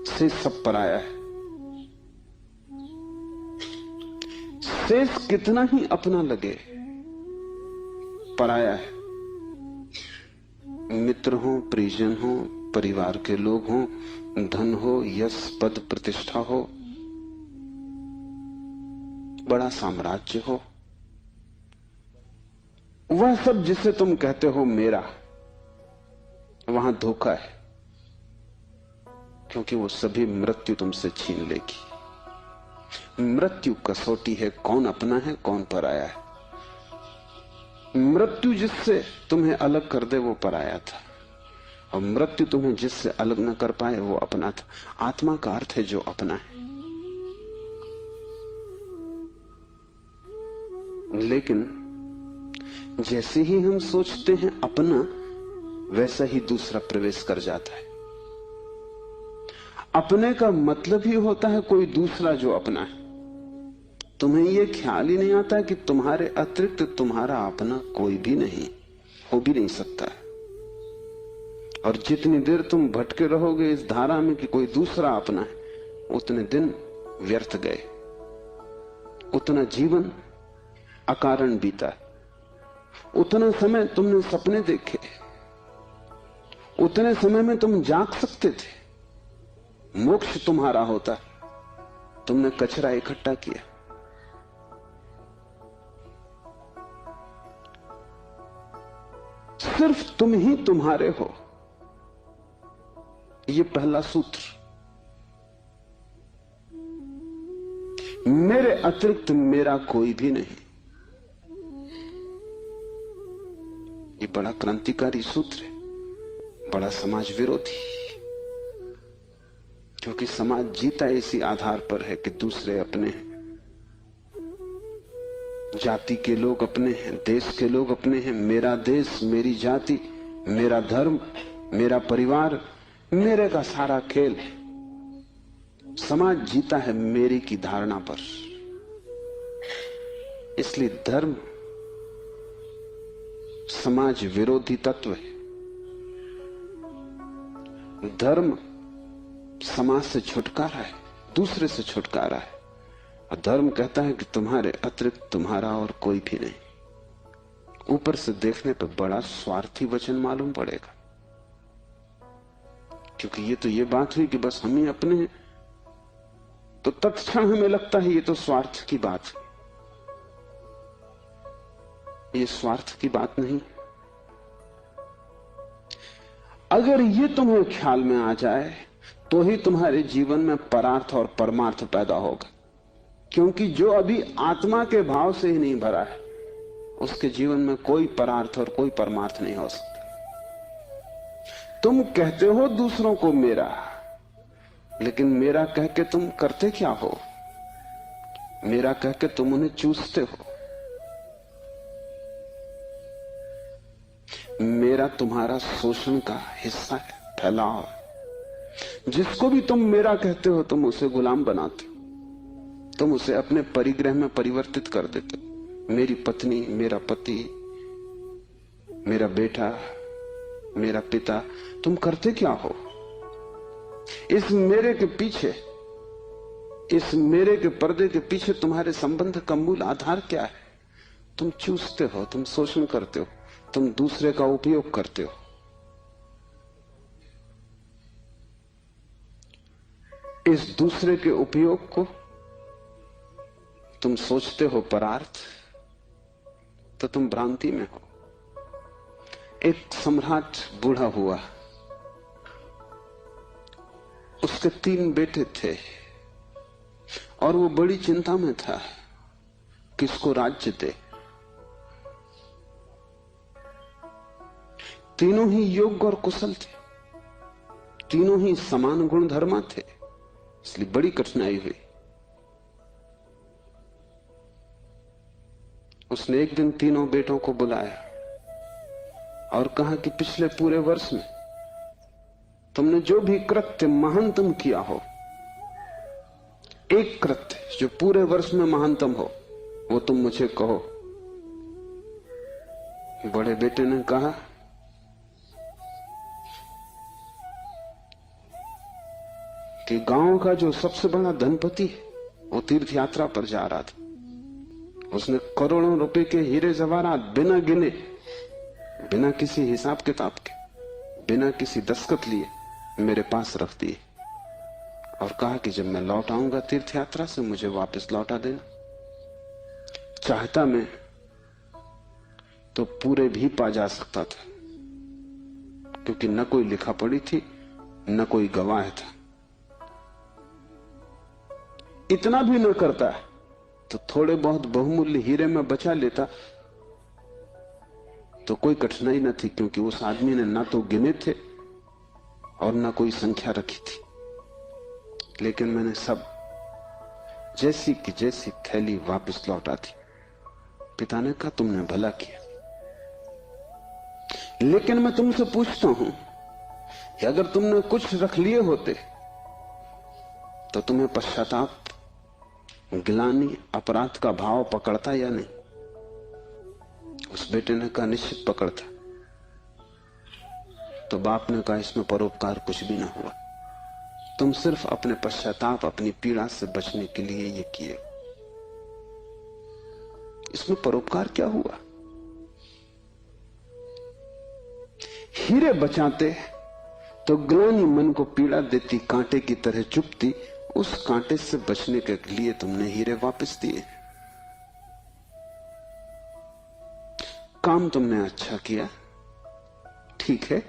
शेष सब पराया है। शेष कितना ही अपना लगे, पराया है। मित्र हो, परिजन हो, परिवार के लोग हो, धन हो, यश पद प्रतिष्ठा हो, बड़ा साम्राज्य हो, वह सब जिसे तुम कहते हो मेरा, वहां धोखा है, क्योंकि वो सभी मृत्यु तुमसे छीन लेगी। मृत्यु कसौटी है, कौन अपना है कौन पराया है। मृत्यु जिससे तुम्हें अलग कर दे वो पराया था, और मृत्यु तुम्हें जिससे अलग न कर पाए वो अपना था। आत्मा का अर्थ है जो अपना है। लेकिन जैसे ही हम सोचते हैं अपना, वैसा ही दूसरा प्रवेश कर जाता है। अपने का मतलब ही होता है कोई दूसरा जो अपना है। तुम्हें यह ख्याल ही नहीं आता कि तुम्हारे अतिरिक्त तुम्हारा अपना कोई भी नहीं, हो भी नहीं सकता है। और जितनी देर तुम भटके रहोगे इस धारा में कि कोई दूसरा अपना है, उतने दिन व्यर्थ गए, उतना जीवन अकारण बीता। उतना समय तुमने सपने देखे, उतने समय में तुम जाग सकते थे, मोक्ष तुम्हारा होता, तुमने कचरा इकट्ठा किया। सिर्फ तुम ही तुम्हारे हो, यह पहला सूत्र। मेरे अतिरिक्त मेरा कोई भी नहीं, ये बड़ा क्रांतिकारी सूत्र है, बड़ा समाज विरोधी। क्योंकि समाज जीता इसी आधार पर है कि दूसरे अपने हैं, जाति के लोग अपने हैं, देश के लोग अपने हैं। मेरा देश, मेरी जाति, मेरा धर्म, मेरा परिवार, मेरे का सारा खेल। समाज जीता है मेरी की धारणा पर। इसलिए धर्म समाज विरोधी तत्व है। धर्म समाज से छुटकारा है, दूसरे से छुटकारा है। और धर्म कहता है कि तुम्हारे अतिरिक्त तुम्हारा और कोई भी नहीं। ऊपर से देखने पर बड़ा स्वार्थी वचन मालूम पड़ेगा, क्योंकि ये तो ये बात हुई कि बस हम ही अपने हैं, तो तत्क्षण हमें लगता है ये तो स्वार्थ की बात है। ये स्वार्थ की बात नहीं। अगर ये तुम्हें ख्याल में आ जाए तो ही तुम्हारे जीवन में परार्थ और परमार्थ पैदा होगा। क्योंकि जो अभी आत्मा के भाव से ही नहीं भरा है, उसके जीवन में कोई परार्थ और कोई परमार्थ नहीं हो सकता। तुम कहते हो दूसरों को मेरा, लेकिन मेरा कह के तुम करते क्या हो? मेरा कह के तुम उन्हें चूसते हो। मेरा तुम्हारा शोषण का हिस्सा है, फैलाव है। जिसको भी तुम मेरा कहते हो, तुम उसे गुलाम बनाते हो, तुम उसे अपने परिग्रह में परिवर्तित कर देते हो। मेरी पत्नी, मेरा पति, मेरा बेटा, मेरा पिता, तुम करते क्या हो? इस मेरे के पीछे, इस मेरे के पर्दे के पीछे तुम्हारे संबंध का मूल आधार क्या है? तुम चूसते हो, तुम शोषण करते हो, तुम दूसरे का उपयोग करते हो। इस दूसरे के उपयोग को तुम सोचते हो परार्थ, तो तुम भ्रांति में हो। एक सम्राट बूढ़ा हुआ, उसके 3 बेटे थे और वो बड़ी चिंता में था किसको राज्य दे। तीनों ही योग्य और कुशल थे, तीनों ही समान गुणधर्मा थे, इसलिए बड़ी कठिनाई हुई। उसने एक दिन तीनों बेटों को बुलाया और कहा कि पिछले पूरे वर्ष में तुमने जो भी कृत्य महानतम किया हो, एक कृत्य जो पूरे वर्ष में महानतम हो, वो तुम मुझे कहो। बड़े बेटे ने कहा, कि गांव का जो सबसे बड़ा धनपति है वो तीर्थ यात्रा पर जा रहा था। उसने करोड़ों रुपए के हीरे जवाहरात बिना गिने, बिना किसी हिसाब किताब के, बिना किसी दस्तखत लिए मेरे पास रख दिए और कहा कि जब मैं लौट आऊंगा तीर्थ यात्रा से मुझे वापस लौटा देना। चाहता मैं तो पूरे भी पा जा सकता था, क्योंकि न कोई लिखा पड़ी थी न कोई गवाह था। इतना भी न करता तो थोड़े बहुत बहुमूल्य हीरे में बचा लेता तो कोई कठिनाई न थी, क्योंकि उस आदमी ने ना तो गिने थे और ना कोई संख्या रखी थी। लेकिन मैंने सब जैसी की जैसी थैली वापस लौटा दी। पिता ने कहा तुमने भला किया, लेकिन मैं तुमसे पूछता हूं कि अगर तुमने कुछ रख लिए होते तो तुम्हें पश्चाताप, गिलानी, अपराध का भाव पकड़ता या नहीं? उस बेटे ने कहा निश्चित पकड़ता। तो बाप ने कहा इसमें परोपकार कुछ भी ना हुआ, तुम सिर्फ अपने पश्चाताप, अपनी पीड़ा से बचने के लिए ये किए। इसमें परोपकार क्या हुआ? हीरे बचाते तो ग्लानि मन को पीड़ा देती, कांटे की तरह चुभती। उस कांटे से बचने के लिए तुमने हीरे वापस दिए। काम तुमने अच्छा किया, ठीक है,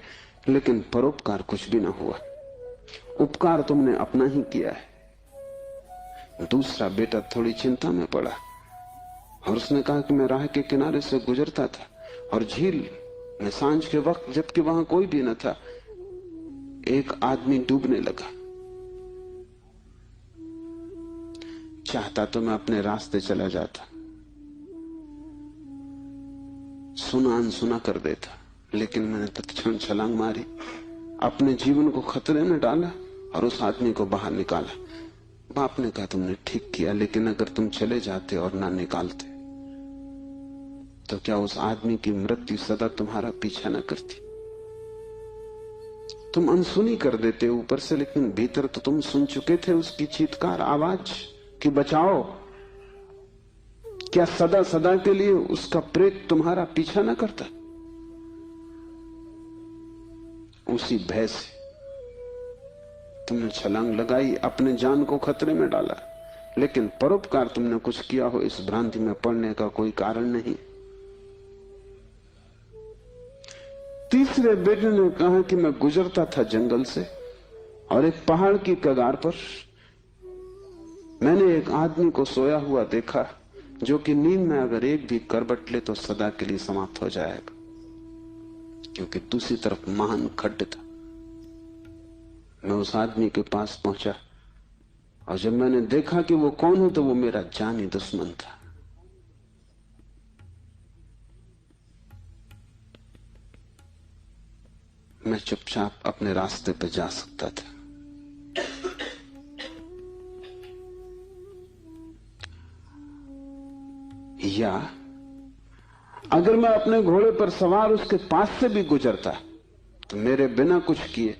लेकिन परोपकार कुछ भी ना हुआ। उपकार तुमने अपना ही किया है। दूसरा बेटा थोड़ी चिंता में पड़ा और उसने कहा कि मैं राह के किनारे से गुजरता था और झील में सांझ के वक्त, जबकि वहां कोई भी न था, एक आदमी डूबने लगा। चाहता तो मैं अपने रास्ते चला जाता, सुना अनसुना कर देता, लेकिन मैंने तत्क्षण छलांग मारी, अपने जीवन को खतरे में डाला और उस आदमी को बाहर निकाला। बाप ने कहा तुमने ठीक किया, लेकिन अगर तुम चले जाते और ना निकालते तो क्या उस आदमी की मृत्यु सदा तुम्हारा पीछा न करती? तुम अनसुनी कर देते ऊपर से, लेकिन भीतर तो तुम सुन चुके थे उसकी चीत्कार आवाज कि बचाओ। क्या सदा सदा के लिए उसका प्रेत तुम्हारा पीछा न करता? उसी भय से तुमने छलांग लगाई, अपने जान को खतरे में डाला, लेकिन परोपकार तुमने कुछ किया हो इस भ्रांति में पड़ने का कोई कारण नहीं। तीसरे बेटे ने कहा कि मैं गुजरता था जंगल से और एक पहाड़ की कगार पर मैंने एक आदमी को सोया हुआ देखा, जो कि नींद में अगर एक भी करवट ले तो सदा के लिए समाप्त हो जाएगा, क्योंकि दूसरी तरफ महान खड्ड था। मैं उस आदमी के पास पहुंचा और जब मैंने देखा कि वो कौन है तो वो मेरा जानी दुश्मन था। मैं चुपचाप अपने रास्ते पर जा सकता था। या अगर मैं अपने घोड़े पर सवार उसके पास से भी गुजरता तो मेरे बिना कुछ किए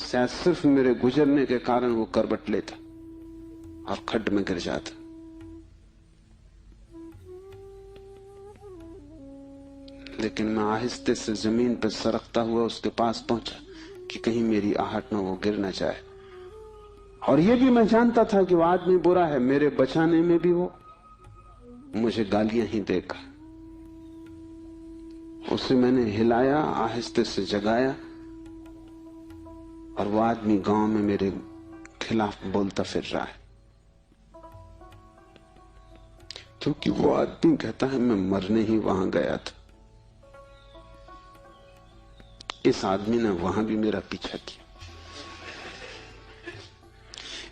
शायद सिर्फ मेरे गुजरने के कारण वो करवट लेता और खड्ड में गिर जाता। लेकिन मैं आहिस्ते से जमीन पर सरकता हुआ उसके पास पहुंचा कि कहीं मेरी आहट में वो गिर न जाए। और ये भी मैं जानता था कि वो आदमी बुरा है, मेरे बचाने में भी वो मुझे गालियां ही देगा। उसे मैंने हिलाया, आहिस्ते से जगाया और वो आदमी गांव में मेरे खिलाफ बोलता फिर रहा है, क्योंकि वो आदमी कहता है मैं मरने ही वहां गया था। इस आदमी ने वहां भी मेरा पीछा किया।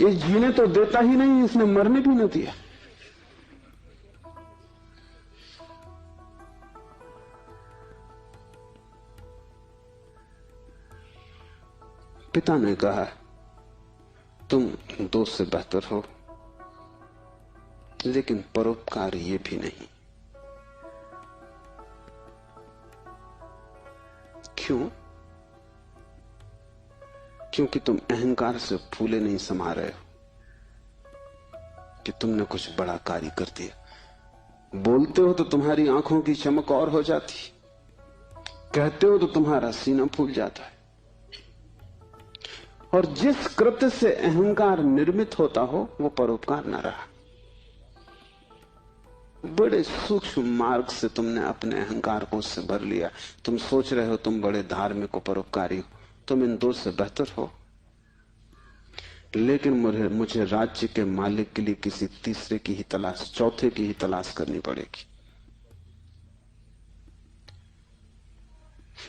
ये जीने तो देता ही नहीं, इसने मरने भी न दिया। पिता ने कहा तुम दोस्त से बेहतर हो, लेकिन परोपकार ये भी नहीं। क्यों? क्योंकि तुम अहंकार से फूले नहीं समा रहे हो कि तुमने कुछ बड़ा कार्य कर दिया। बोलते हो तो तुम्हारी आंखों की चमक और हो जाती, कहते हो तो तुम्हारा सीना फूल जाता है। और जिस कृत्य से अहंकार निर्मित होता हो वो परोपकार न रहा। बड़े सूक्ष्म मार्ग से तुमने अपने अहंकार को उससे भर लिया। तुम सोच रहे हो तुम बड़े धार्मिक को परोपकारी हो, तुम इन दो से बेहतर हो। लेकिन मुझे राज्य के मालिक के लिए किसी तीसरे की ही तलाश, चौथे की ही तलाश करनी पड़ेगी।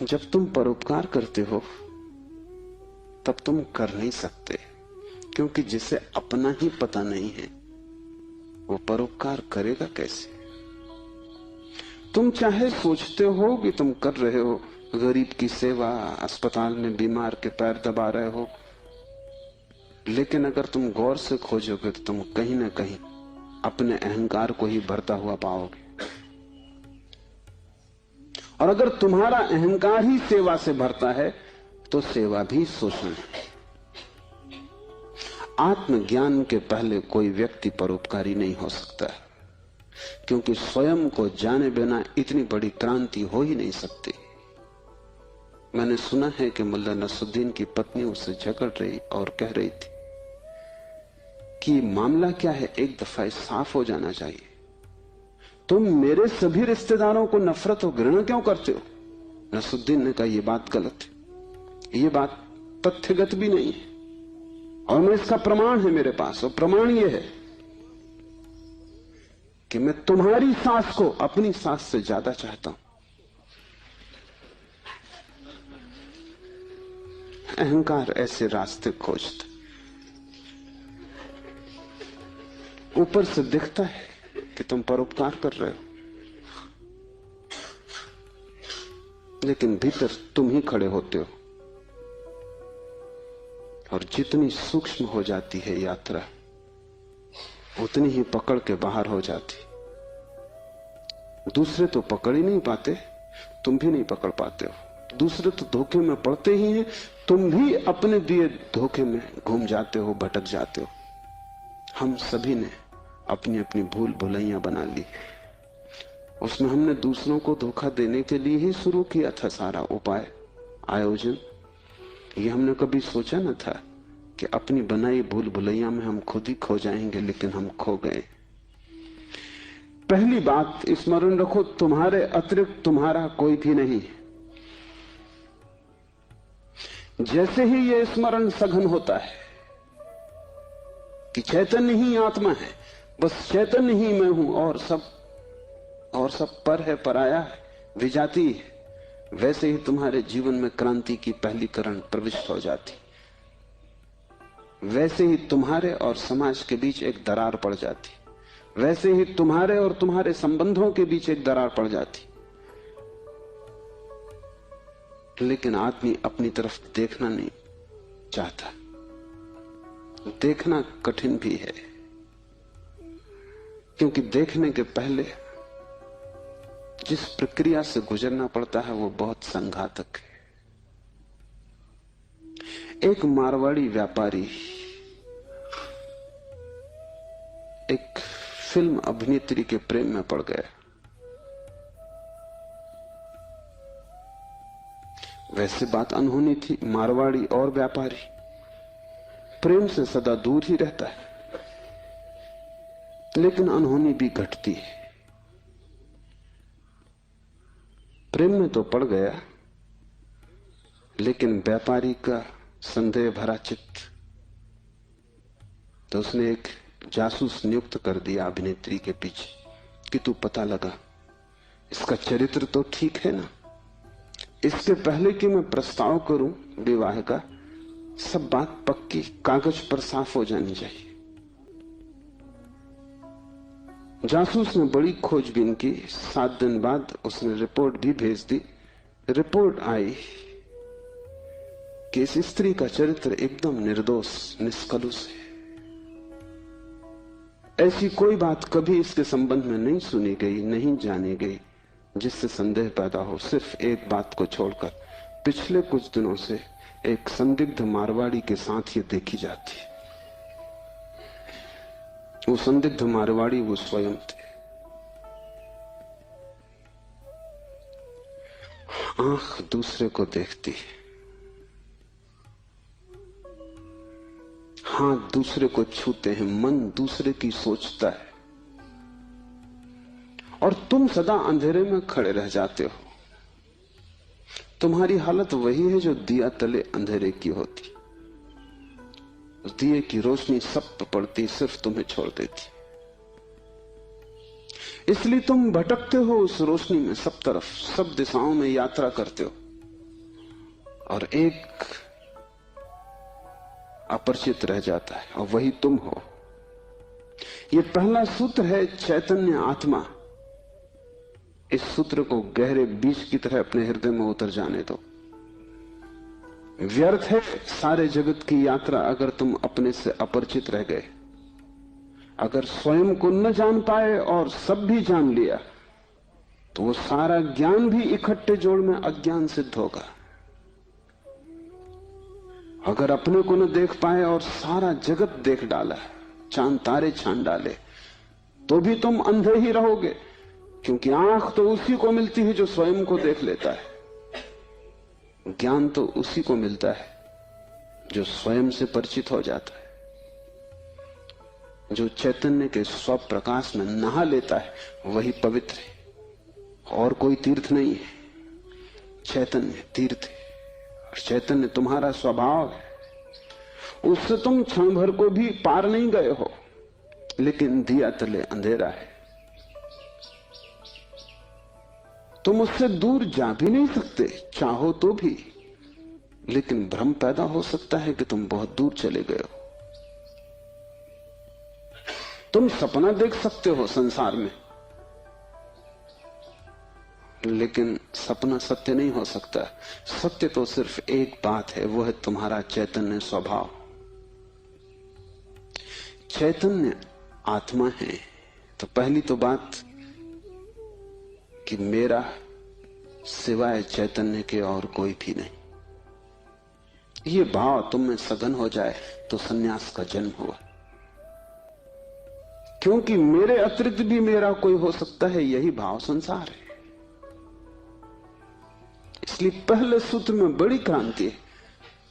जब तुम परोपकार करते हो तब तुम कर नहीं सकते, क्योंकि जिसे अपना ही पता नहीं है वो परोपकार करेगा कैसे। तुम चाहे सोचते हो कि तुम कर रहे हो गरीब की सेवा, अस्पताल में बीमार के पैर दबा रहे हो, लेकिन अगर तुम गौर से खोजोगे तो तुम कहीं ना कहीं अपने अहंकार को ही भरता हुआ पाओगे। और अगर तुम्हारा अहंकार ही सेवा से भरता है तो सेवा भी शोषण है। आत्मज्ञान के पहले कोई व्यक्ति परोपकारी नहीं हो सकता है, क्योंकि स्वयं को जाने बिना इतनी बड़ी क्रांति हो ही नहीं सकती। मैंने सुना है कि मुल्ला नसरुद्दीन की पत्नी उससे झगड़ रही और कह रही थी कि मामला क्या है, एक दफा साफ हो जाना चाहिए। तुम मेरे सभी रिश्तेदारों को नफरत और घृणा क्यों करते हो? नसरुद्दीन ने कहा यह बात गलत है, ये बात तथ्यगत भी नहीं है, और मैं इसका प्रमाण है मेरे पास। और प्रमाण यह है कि मैं तुम्हारी सास को अपनी सास से ज्यादा चाहता हूं। अहंकार ऐसे रास्ते खोजता, ऊपर से दिखता है कि तुम परोपकार कर रहे हो, लेकिन भीतर तुम ही खड़े होते हो। और जितनी सूक्ष्म हो जाती है यात्रा, उतनी ही पकड़ के बाहर हो जाती। दूसरे तो पकड़ ही नहीं पाते, तुम भी नहीं पकड़ पाते हो। दूसरे तो धोखे में पड़ते ही हैं, तुम भी अपने दिए धोखे में घूम जाते हो, भटक जाते हो। हम सभी ने अपनी अपनी भूल भुलैया बना ली। उसमें हमने दूसरों को धोखा देने के लिए ही शुरू किया था सारा उपाय, आयोजन। ये हमने कभी सोचा न था कि अपनी बनाई भूल भुलैया में हम खुद ही खो जाएंगे, लेकिन हम खो गए। पहली बात स्मरण रखो, तुम्हारे अतिरिक्त तुम्हारा कोई भी नहीं। जैसे ही यह स्मरण सघन होता है कि चैतन्य ही आत्मा है, बस चैतन्य ही मैं हूं, और सब पर है, पराया है, विजाती है, वैसे ही तुम्हारे जीवन में क्रांति की पहली किरण प्रविष्ट हो जाती। वैसे ही तुम्हारे और समाज के बीच एक दरार पड़ जाती। वैसे ही तुम्हारे और तुम्हारे संबंधों के बीच एक दरार पड़ जाती। लेकिन आदमी अपनी तरफ देखना नहीं चाहता। देखना कठिन भी है, क्योंकि देखने के पहले जिस प्रक्रिया से गुजरना पड़ता है वो बहुत संघातक है। एक मारवाड़ी व्यापारी एक फिल्म अभिनेत्री के प्रेम में पड़ गया। वैसे बात अनहोनी थी, मारवाड़ी और व्यापारी प्रेम से सदा दूर ही रहता है, लेकिन अनहोनी भी घटती है। प्रेम में तो पड़ गया, लेकिन व्यापारी का संदेह भरा चित्त, तो उसने एक जासूस नियुक्त कर दिया अभिनेत्री के पीछे कि तू पता लगा इसका चरित्र तो ठीक है ना, इसके पहले कि मैं प्रस्ताव करूं विवाह का, सब बात पक्की कागज पर साफ हो जानी चाहिए। जासूस ने बड़ी खोजबीन की। 7 दिन बाद उसने रिपोर्ट भी भेज दी। रिपोर्ट आई कि इस स्त्री का चरित्र एकदम निर्दोष, निष्कलुष है। ऐसी कोई बात कभी इसके संबंध में नहीं सुनी गई, नहीं जानी गई जिससे संदेह पैदा हो। सिर्फ एक बात को छोड़कर पिछले कुछ दिनों से एक संदिग्ध मारवाड़ी के साथ ये देखी जाती है। वो संदिग्ध मारवाड़ी वो स्वयं थे। आंख दूसरे को देखती है, हाथ दूसरे को छूते हैं, मन दूसरे की सोचता है, और तुम सदा अंधेरे में खड़े रह जाते हो। तुम्हारी हालत वही है जो दिया तले अंधेरे की होती। उस दिए की रोशनी सब पे पड़ती, सिर्फ तुम्हें छोड़ देती। इसलिए तुम भटकते हो उस रोशनी में, सब तरफ सब दिशाओं में यात्रा करते हो, और एक अपरिचित रह जाता है, और वही तुम हो। यह पहला सूत्र है, चैतन्य आत्मा। इस सूत्र को गहरे बीज की तरह अपने हृदय में उतर जाने दो। व्यर्थ है सारे जगत की यात्रा अगर तुम अपने से अपरिचित रह गए। अगर स्वयं को न जान पाए और सब भी जान लिया तो वो सारा ज्ञान भी इकट्ठे जोड़ में अज्ञान सिद्ध होगा। अगर अपने को न देख पाए और सारा जगत देख डाला, चांद तारे छान डाले, तो भी तुम अंधे ही रहोगे, क्योंकि आंख तो उसी को मिलती है जो स्वयं को देख लेता है। ज्ञान तो उसी को मिलता है जो स्वयं से परिचित हो जाता है, जो चैतन्य के स्व प्रकाश में नहा लेता है, वही पवित्र है। और कोई तीर्थ नहीं है, चैतन्य तीर्थ है। और चैतन्य तुम्हारा स्वभाव है, उससे तुम क्षण भर को भी पार नहीं गए हो, लेकिन दिया तले अंधेरा है। तुम उससे दूर जा भी नहीं सकते, चाहो तो भी, लेकिन भ्रम पैदा हो सकता है कि तुम बहुत दूर चले गए हो। तुम सपना देख सकते हो संसार में, लेकिन सपना सत्य नहीं हो सकता। सत्य तो सिर्फ एक बात है, वो है तुम्हारा चैतन्य स्वभाव। चैतन्य आत्मा है तो पहली तो बात कि मेरा सिवाय चैतन्य के और कोई भी नहीं। ये भाव तुम में सघन हो जाए तो सन्यास का जन्म हुआ, क्योंकि मेरे अतिरिक्त भी मेरा कोई हो सकता है, यही भाव संसार है। इसलिए पहले सूत्र में बड़ी क्रांति है।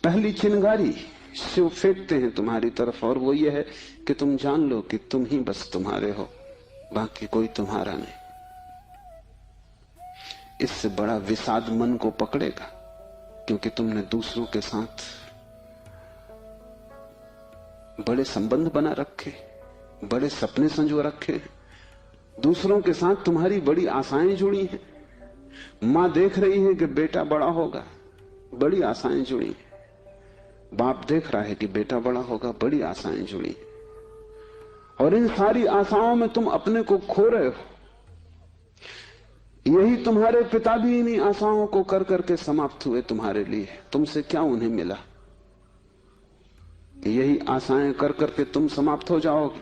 पहली चिंगारी शिव फेंकते हैं तुम्हारी तरफ, और वो ये है कि तुम जान लो कि तुम ही बस तुम्हारे हो, बाकी कोई तुम्हारा नहीं। इससे बड़ा विषाद मन को पकड़ेगा, क्योंकि तुमने दूसरों के साथ बड़े संबंध बना रखे, बड़े सपने संजो रखे, दूसरों के साथ तुम्हारी बड़ी आशाएं जुड़ी हैं। मां देख रही है कि बेटा बड़ा होगा, बड़ी आशाएं जुड़ी हैं। बाप देख रहा है कि बेटा बड़ा होगा, बड़ी आशाएं जुड़ी हैं। और इन सारी आशाओं में तुम अपने को खो रहे हो। यही तुम्हारे पिता भी इन्हीं आशाओं को कर करके समाप्त हुए तुम्हारे लिए। तुमसे क्या उन्हें मिला? यही आशाएं कर करके तुम समाप्त हो जाओगे,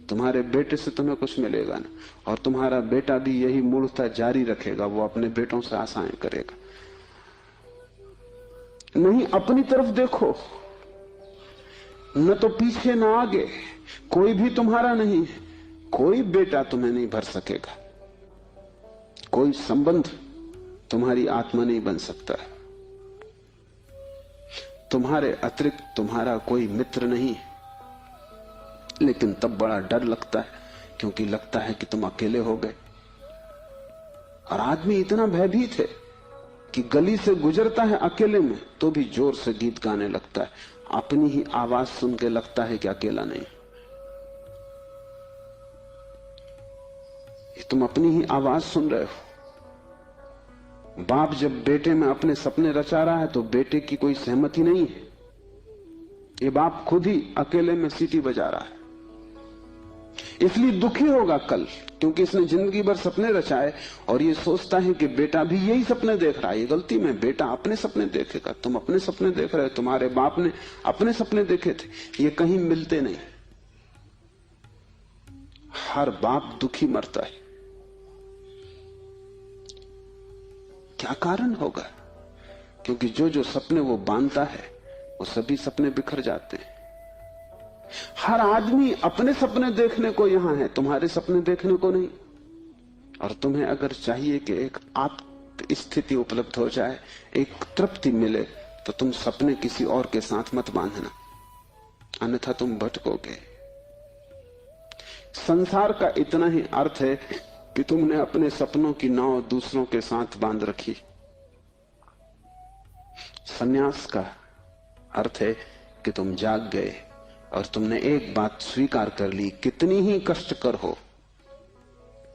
तुम्हारे बेटे से तुम्हें कुछ मिलेगा ना। और तुम्हारा बेटा भी यही मूर्खता जारी रखेगा, वो अपने बेटों से आशाएं करेगा। नहीं, अपनी तरफ देखो, न तो पीछे न आगे, कोई भी तुम्हारा नहीं। कोई बेटा तुम्हें नहीं भर सकेगा, कोई संबंध तुम्हारी आत्मा नहीं बन सकता। तुम्हारे अतिरिक्त तुम्हारा कोई मित्र नहीं। लेकिन तब बड़ा डर लगता है, क्योंकि लगता है कि तुम अकेले हो गए। और आदमी इतना भयभीत है कि गली से गुजरता है अकेले में तो भी जोर से गीत गाने लगता है। अपनी ही आवाज सुन के लगता है कि अकेला नहीं। तुम अपनी ही आवाज सुन रहे हो। बाप जब बेटे में अपने सपने रचा रहा है तो बेटे की कोई सहमति नहीं है। ये बाप खुद ही अकेले में सीटी बजा रहा है। इसलिए दुखी होगा कल, क्योंकि इसने जिंदगी भर सपने रचाए और ये सोचता है कि बेटा भी यही सपने देख रहा है। ये गलती में, बेटा अपने सपने देखेगा, तुम अपने सपने देख रहे हो। तुम्हारे बाप ने अपने सपने देखे थे, ये कहीं मिलते नहीं। हर बाप दुखी मरता है। क्या कारण होगा? क्योंकि जो जो सपने वो बांधता है वो सभी सपने बिखर जाते हैं। हर आदमी अपने सपने देखने को यहां है, तुम्हारे सपने देखने को नहीं। और तुम्हें अगर चाहिए कि एक आत्म स्थिति उपलब्ध हो जाए, एक तृप्ति मिले, तो तुम सपने किसी और के साथ मत बांधना, अन्यथा तुम भटकोगे। संसार का इतना ही अर्थ है कि तुमने अपने सपनों की नाव दूसरों के साथ बांध रखी। संन्यास का अर्थ है कि तुम जाग गए और तुमने एक बात स्वीकार कर ली, कितनी ही कष्टकर हो,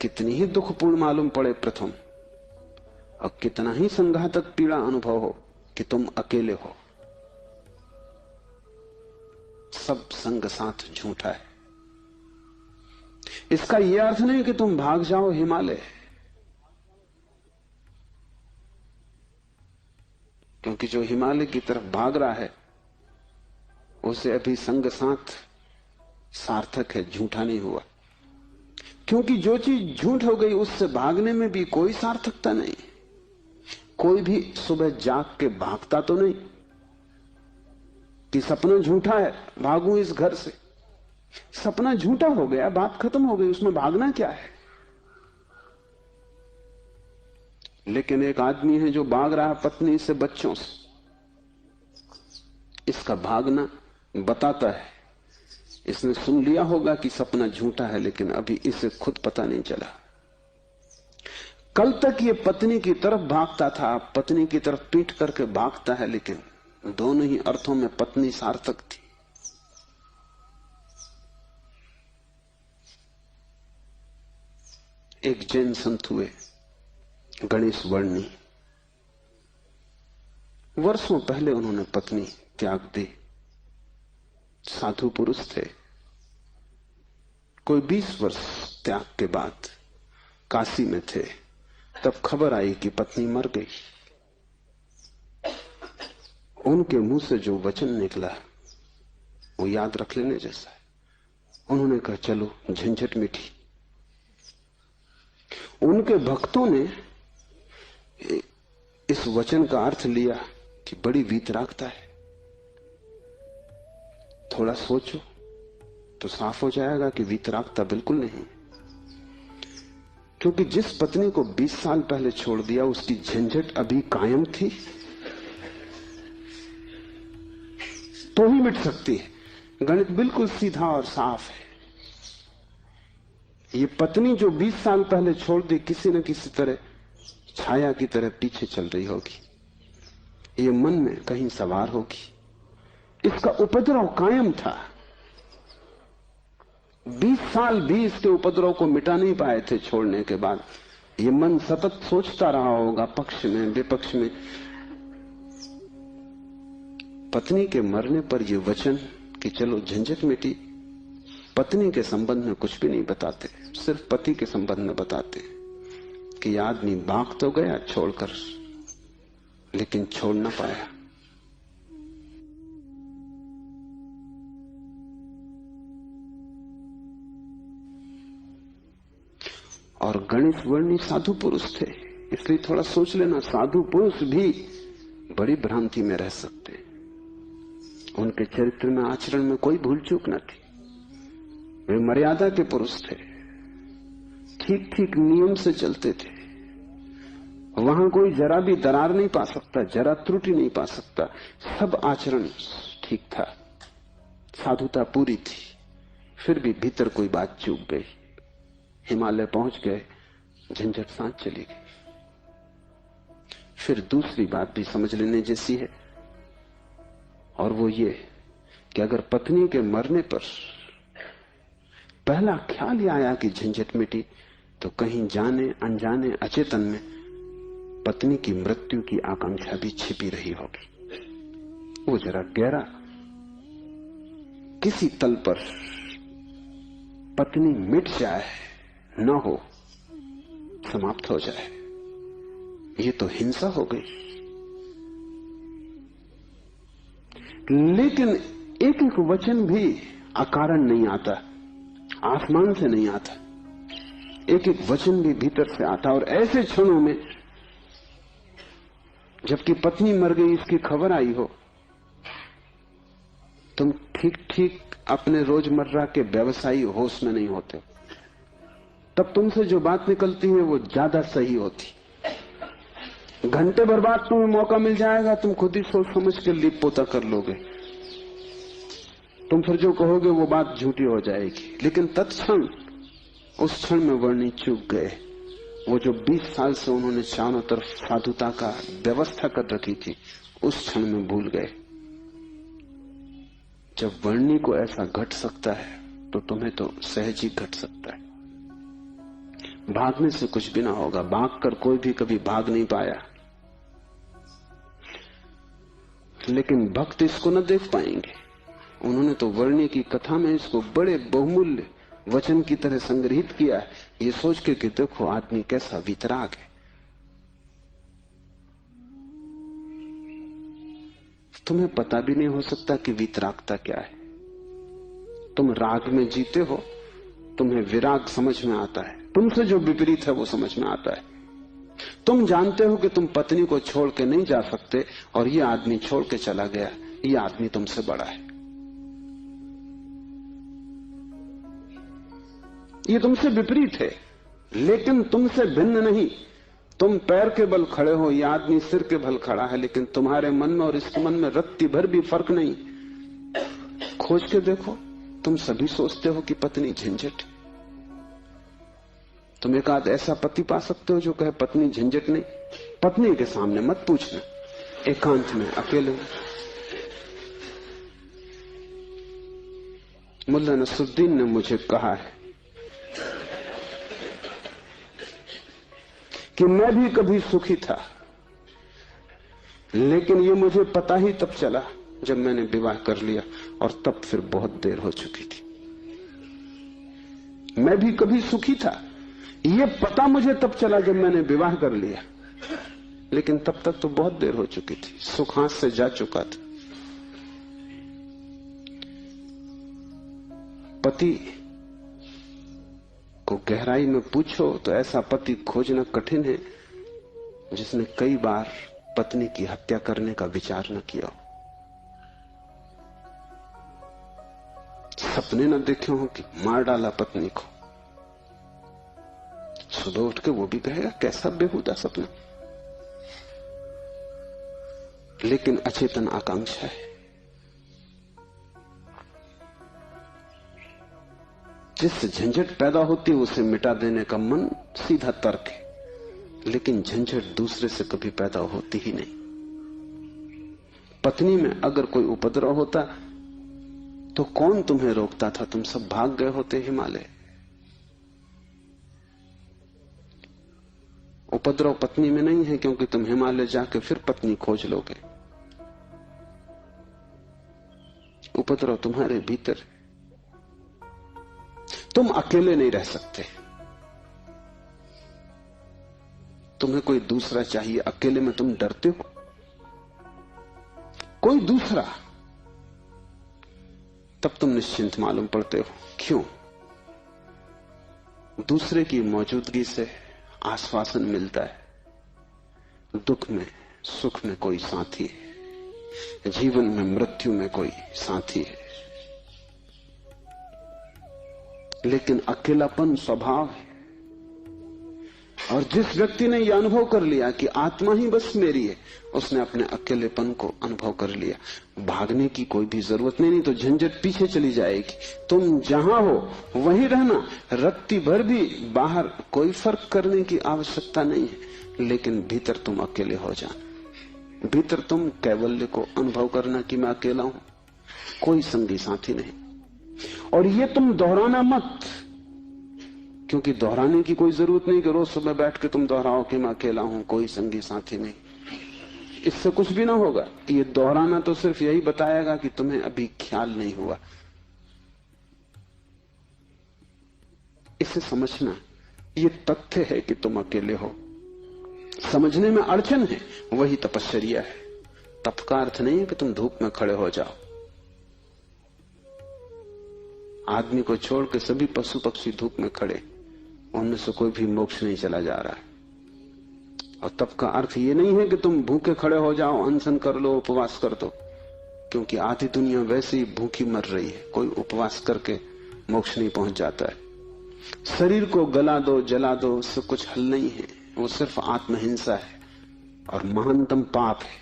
कितनी ही दुखपूर्ण मालूम पड़े प्रथम, और कितना ही संघातक पीड़ा अनुभव हो, कि तुम अकेले हो। सब संग साथ झूठा है। इसका यह अर्थ नहीं कि तुम भाग जाओ हिमालय, क्योंकि जो हिमालय की तरफ भाग रहा है उसे अभी संग साथ सार्थक है, झूठा नहीं हुआ। क्योंकि जो चीज झूठ हो गई उससे भागने में भी कोई सार्थकता नहीं। कोई भी सुबह जाग के भागता तो नहीं कि सपना झूठा है, भागूं इस घर से। सपना झूठा हो गया, बात खत्म हो गई, उसमें भागना क्या है। लेकिन एक आदमी है जो भाग रहा है पत्नी से, बच्चों से, इसका भागना बताता है। इसने सुन लिया होगा कि सपना झूठा है, लेकिन अभी इसे खुद पता नहीं चला। कल तक ये पत्नी की तरफ भागता था, पत्नी की तरफ पीठ करके भागता है, लेकिन दोनों ही अर्थों में पत्नी सार्थक थी। एक जैन संत हुए, गणेश वर्णी। वर्षों पहले उन्होंने पत्नी त्याग दी। साधु पुरुष थे। कोई 20 वर्ष त्याग के बाद काशी में थे, तब खबर आई कि पत्नी मर गई। उनके मुंह से जो वचन निकला वो याद रख लेने जैसा है। उन्होंने कहा चलो झंझट मिटी। उनके भक्तों ने इस वचन का अर्थ लिया कि बड़ी वीतरागता है। थोड़ा सोचो तो साफ हो जाएगा कि वीतरागता बिल्कुल नहीं, क्योंकि जिस पत्नी को 20 साल पहले छोड़ दिया उसकी झंझट अभी कायम थी, तो ही मिट सकती है। गणित बिल्कुल सीधा और साफ है। ये पत्नी जो 20 साल पहले छोड़ दी, किसी न किसी तरह छाया की तरह पीछे चल रही होगी, ये मन में कहीं सवार होगी। इसका उपद्रव कायम था। 20 साल भी इसके उपद्रव को मिटा नहीं पाए थे छोड़ने के बाद। ये मन सतत सोचता रहा होगा, पक्ष में विपक्ष में। पत्नी के मरने पर यह वचन कि चलो झंझट मिटी, पत्नी के संबंध में कुछ भी नहीं बताते, सिर्फ पति के संबंध में बताते कि आदमी भाग तो गया छोड़कर, लेकिन छोड़ ना पाया। और गणेश वर्णी साधु पुरुष थे, इसलिए थोड़ा सोच लेना, साधु पुरुष भी बड़ी भ्रांति में रह सकते। उनके चरित्र में, आचरण में कोई भूल चूक न थी। वे मर्यादा के पुरुष थे, ठीक ठीक नियम से चलते थे। वहां कोई जरा भी दरार नहीं पा सकता, जरा त्रुटि नहीं पा सकता। सब आचरण ठीक था, साधुता पूरी थी। फिर भी भीतर कोई बात चूक गई। हिमालय पहुंच गए, झंझट सांस चली गई। फिर दूसरी बात भी समझ लेने जैसी है, और वो ये कि अगर पत्नी के मरने पर पहला ख्याल ही आया कि झंझट मिटी, तो कहीं जाने अनजाने अचेतन में पत्नी की मृत्यु की आकांक्षा भी छिपी रही होगी। वो जरा गहरा किसी तल पर पत्नी मिट जाए, न हो, समाप्त हो जाए, ये तो हिंसा हो गई। लेकिन एक एक वचन भी अकारण नहीं आता, आसमान से नहीं आता। एक एक वचन भी भीतर से आता। और ऐसे क्षणों में जबकि पत्नी मर गई इसकी खबर आई हो, तुम ठीक ठीक अपने रोजमर्रा के व्यवसायी होश में नहीं होते, तब तुमसे जो बात निकलती है वो ज्यादा सही होती। घंटे भर बाद तुम्हें मौका मिल जाएगा, तुम खुद ही सोच समझ के लीप पोता कर लोगे, तुम फिर जो कहोगे वो बात झूठी हो जाएगी। लेकिन तत्क्षण उस क्षण में वर्णी चूक गए। वो जो 20 साल से उन्होंने चारों तरफ साधुता का व्यवस्था कर रखी थी, उस क्षण में भूल गए। जब वर्णी को ऐसा घट सकता है तो तुम्हें तो सहज ही घट सकता है। भागने से कुछ भी ना होगा, भागकर कोई भी कभी भाग नहीं पाया। लेकिन भक्त इसको न देख पाएंगे। उन्होंने तो वर्णी की कथा में इसको बड़े बहुमूल्य वचन की तरह संग्रहित किया है, ये सोच के कि देखो आदमी कैसा वितराग है। तुम्हें पता भी नहीं हो सकता कि वितरागता क्या है। तुम राग में जीते हो, तुम्हें विराग समझ में आता है, तुमसे जो विपरीत है वो समझ में आता है। तुम जानते हो कि तुम पत्नी को छोड़ के नहीं जा सकते, और ये आदमी छोड़ के चला गया, ये आदमी तुमसे बड़ा है, ये तुमसे विपरीत है, लेकिन तुमसे भिन्न नहीं। तुम पैर के बल खड़े हो, यह आदमी सिर के बल खड़ा है, लेकिन तुम्हारे मन में और इसके मन में रत्ती भर भी फर्क नहीं। खोज के देखो, तुम सभी सोचते हो कि पत्नी झंझट। तुम एक आध ऐसा पति पा सकते हो जो कहे पत्नी झंझट नहीं। पत्नी के सामने मत पूछना, एकांत में अकेले। मुल्ला नसरुद्दीन ने मुझे कहा है कि मैं भी कभी सुखी था, लेकिन ये मुझे पता ही तब चला जब मैंने विवाह कर लिया, और तब फिर बहुत देर हो चुकी थी। मैं भी कभी सुखी था, ये पता मुझे तब चला जब मैंने विवाह कर लिया, लेकिन तब तक तो बहुत देर हो चुकी थी, सुख हाथ से जा चुका था। पति को गहराई में पूछो तो ऐसा पति खोजना कठिन है जिसने कई बार पत्नी की हत्या करने का विचार न किया हो। सपने न देखे हो कि मार डाला पत्नी को, सुबह उठ के वो भी कहेगा कैसा बेहुदा सपना। लेकिन अचेतन आकांक्षा है। जिससे झंझट पैदा होती है उसे मिटा देने का मन सीधा तर्क है, लेकिन झंझट दूसरे से कभी पैदा होती ही नहीं। पत्नी में अगर कोई उपद्रव होता तो कौन तुम्हें रोकता था? तुम सब भाग गए होते हिमालय। उपद्रव पत्नी में नहीं है, क्योंकि तुम हिमालय जाके फिर पत्नी खोज लोगे। उपद्रव तुम्हारे भीतर। तुम अकेले नहीं रह सकते, तुम्हें कोई दूसरा चाहिए। अकेले में तुम डरते हो, कोई दूसरा, तब तुम निश्चिंत मालूम पड़ते हो। क्यों? दूसरे की मौजूदगी से आश्वासन मिलता है। दुख में सुख में कोई साथी है, जीवन में मृत्यु में कोई साथी है। लेकिन अकेलापन स्वभाव है, और जिस व्यक्ति ने यह अनुभव कर लिया कि आत्मा ही बस मेरी है, उसने अपने अकेलेपन को अनुभव कर लिया। भागने की कोई भी जरूरत नहीं तो झंझट पीछे चली जाएगी। तुम जहां हो वहीं रहना, रत्ती भर भी बाहर कोई फर्क करने की आवश्यकता नहीं है, लेकिन भीतर तुम अकेले हो जाना। भीतर तुम कैवल्य को अनुभव करना कि मैं अकेला हूं, कोई संगी साथी नहीं। और ये तुम दोहराना मत, क्योंकि दोहराने की कोई जरूरत नहीं कि रोज सुबह बैठ के तुम दोहराओ कि मैं अकेला हूं, कोई संगी साथी नहीं। इससे कुछ भी ना होगा। ये दोहराना तो सिर्फ यही बताएगा कि तुम्हें अभी ख्याल नहीं हुआ। इसे समझना, ये तथ्य है कि तुम अकेले हो। समझने में अड़चन है, वही तपश्चर्या है। तप का अर्थ नहीं है कि तुम धूप में खड़े हो जाओ। आदमी को छोड़ के सभी पशु पक्षी धूप में खड़े, उनमें से कोई भी मोक्ष नहीं चला जा रहा है। और तप का अर्थ ये नहीं है कि तुम भूखे खड़े हो जाओ, अनशन कर लो, उपवास कर दो। क्योंकि आधी दुनिया वैसे ही भूखी मर रही है, कोई उपवास करके मोक्ष नहीं पहुंच जाता है। शरीर को गला दो जला दो, उससे कुछ हल नहीं है, वो सिर्फ आत्महिंसा है और महानतम पाप है।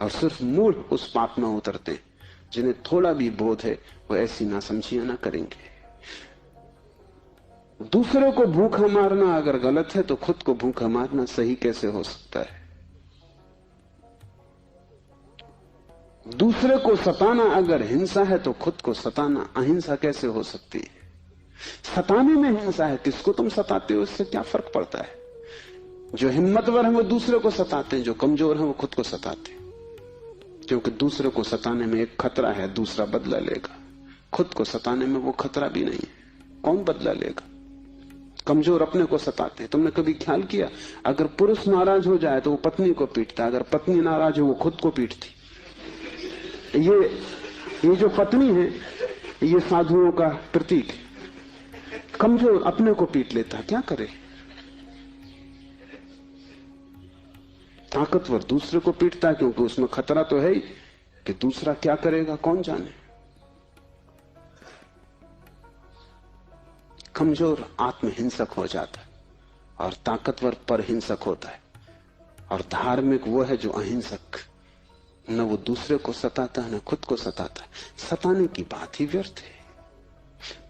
और सिर्फ मूढ़ उस पाप में उतरते, जिन्हें थोड़ा भी बोध है वो ऐसी नासमझियां ना करेंगे। दूसरे को भूखा मारना अगर गलत है तो खुद को भूखा मारना सही कैसे हो सकता है? दूसरे को सताना अगर हिंसा है तो खुद को सताना अहिंसा कैसे हो सकती है? सताने में हिंसा है, किसको तुम सताते हो इससे क्या फर्क पड़ता है? जो हिम्मतवर है वो दूसरे को सताते हैं, जो कमजोर है वो खुद को सताते हैं। क्योंकि दूसरे को सताने में एक खतरा है, दूसरा बदला लेगा। खुद को सताने में वो खतरा भी नहीं है, कौन बदला लेगा? कमजोर अपने को सताते हैं। तुमने कभी ख्याल किया, अगर पुरुष नाराज हो जाए तो वो पत्नी को पीटता, अगर पत्नी नाराज हो वो खुद को पीटती। ये जो पत्नी है ये साधुओं का प्रतीक है। कमजोर अपने को पीट लेता, क्या करे? ताकतवर दूसरे को पीटता है, क्योंकि उसमें खतरा तो है ही कि दूसरा क्या करेगा कौन जाने। कमजोर आत्महिंसक हो जाता है और ताकतवर परहिंसक होता है। और धार्मिक वो है जो अहिंसक, न वो दूसरे को सताता है न खुद को सताता है। सताने की बात ही व्यर्थ है।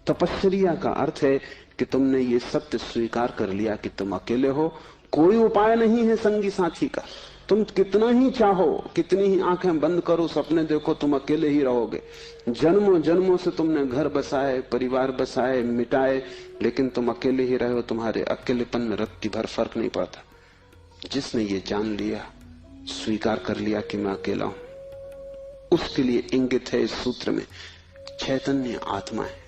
तपस्या का अर्थ है कि तुमने ये सत्य स्वीकार कर लिया कि तुम अकेले हो, कोई उपाय नहीं है संगी साथी का। तुम कितना ही चाहो, कितनी ही आंखें बंद करो, सपने देखो, तुम अकेले ही रहोगे। जन्मों जन्मों से तुमने घर बसाए, परिवार बसाए, मिटाए, लेकिन तुम अकेले ही रहे हो। तुम्हारे अकेलेपन में रत्ती भर फर्क नहीं पड़ता। जिसने ये जान लिया, स्वीकार कर लिया कि मैं अकेला हूं, उसके लिए इंगित है इस सूत्र में चैतन्य आत्मा है।